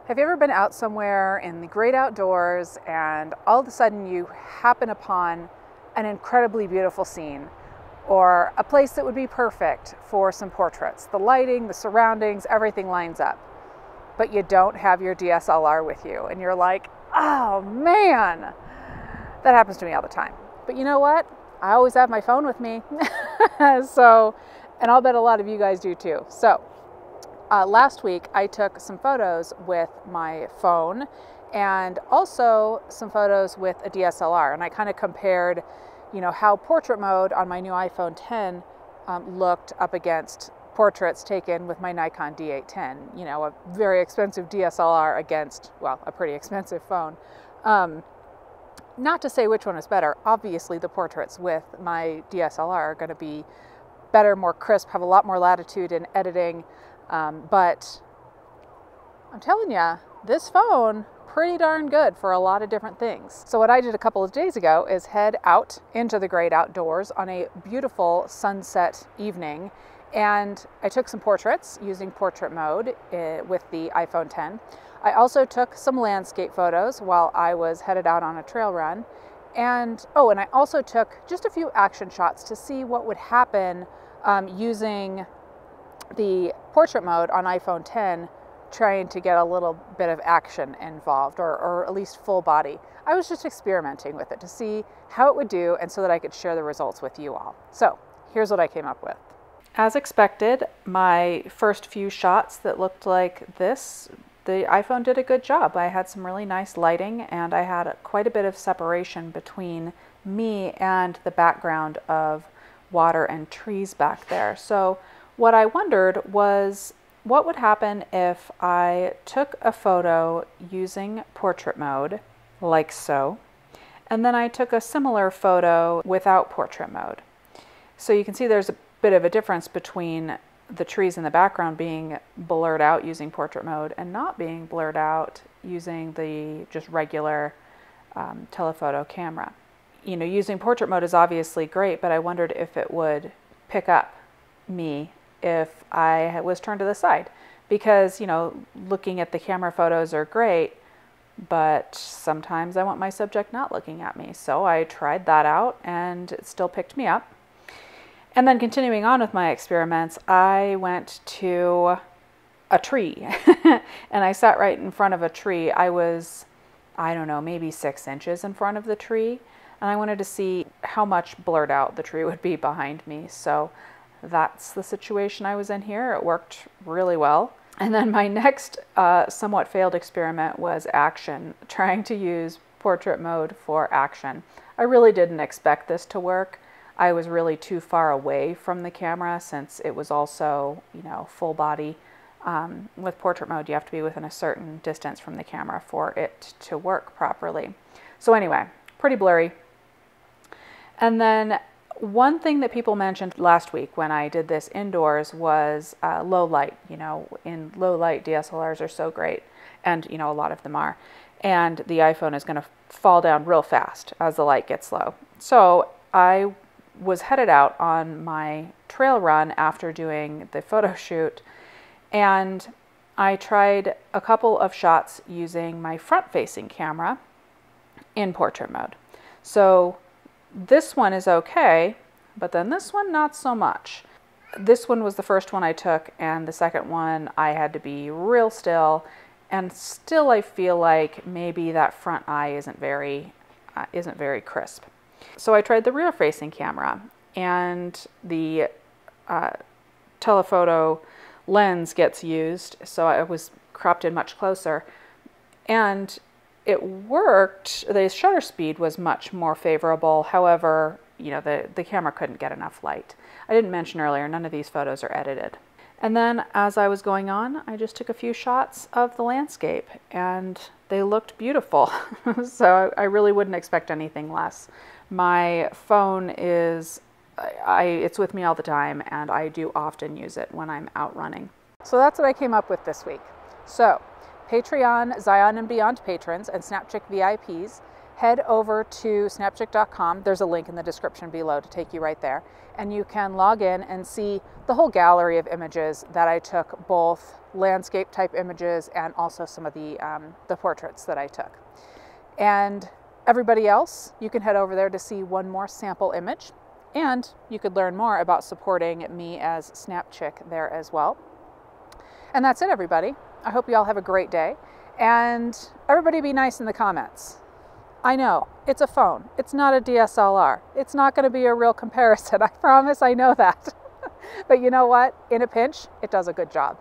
Have you ever been out somewhere in the great outdoors and all of a sudden you happen upon an incredibly beautiful scene or a place that would be perfect for some portraits? The lighting, the surroundings, everything lines up, but you don't have your DSLR with you and you're like, oh man, that happens to me all the time. But you know what? I always have my phone with me. And I'll bet a lot of you guys do too. So last week I took some photos with my phone and also some photos with a DSLR, and I kind of compared, how portrait mode on my new iPhone 10 looked up against portraits taken with my Nikon D810, a very expensive DSLR against, well, a pretty expensive phone. Not to say which one is better. Obviously the portraits with my DSLR are going to be better, more crisp, have a lot more latitude in editing. But I'm telling you, this phone, pretty darn good for a lot of different things. So what I did a couple of days ago is head out into the great outdoors on a beautiful sunset evening. And I took some portraits using portrait mode with the iPhone 10. I also took some landscape photos while I was headed out on a trail run. And I also took just a few action shots to see what would happen using the portrait mode on iPhone 10, trying to get a little bit of action involved, or at least full body. I was just experimenting with it to see how it would do and so that I could share the results with you all. So here's what I came up with. As expected, my first few shots that looked like this, the iPhone did a good job. I had some really nice lighting and I had quite a bit of separation between me and the background of water and trees back there. So what I wondered was what would happen if I took a photo using portrait mode, like so, and then I took a similar photo without portrait mode. So you can see there's a bit of a difference between the trees in the background being blurred out using portrait mode and not being blurred out using the just regular telephoto camera. Using portrait mode is obviously great, but I wondered if it would pick up me if I was turned to the side, because looking at the camera photos are great, but sometimes I want my subject not looking at me. So I tried that out and it still picked me up. And then continuing on with my experiments, I went to a tree and I sat right in front of a tree. I was, I don't know, maybe 6 inches in front of the tree, and I wanted to see how much blurred out the tree would be behind me. So that's the situation I was in here. It worked really well. And then my next somewhat failed experiment was action, trying to use portrait mode for action. I really didn't expect this to work. I was really too far away from the camera since it was also, full body. With portrait mode, you have to be within a certain distance from the camera for it to work properly. So anyway, pretty blurry. And then one thing that people mentioned last week when I did this indoors was low light. In low light, DSLRs are so great, and a lot of them are. And the iPhone is going to fall down real fast as the light gets low. So I was headed out on my trail run after doing the photo shoot, and I tried a couple of shots using my front-facing camera in portrait mode. So this one is okay, but then this one not so much. This one was the first one I took, and the second one I had to be real still, and still I feel like maybe that front eye isn't very crisp. So I tried the rear-facing camera, and the telephoto lens gets used, so I was cropped in much closer, and it worked. The shutter speed was much more favorable. However, the camera couldn't get enough light. I didn't mention earlier, none of these photos are edited. And then as I was going on, I just took a few shots of the landscape and they looked beautiful. So I really wouldn't expect anything less. My phone is, it's with me all the time, and I do often use it when I'm out running. So that's what I came up with this week. So Patreon, Zion and Beyond patrons and Snapchick VIPs head over to snapchick.com. There's a link in the description below to take you right there. And you can log in and see the whole gallery of images that I took, both landscape type images and also some of the portraits that I took. And everybody else, you can head over there to see one more sample image, and you could learn more about supporting me as Snapchick there as well. And that's it, everybody. I hope you all have a great day, and everybody be nice in the comments. I know, it's a phone. It's not a DSLR. It's not going to be a real comparison. I promise, I know that. But you know what? In a pinch, it does a good job.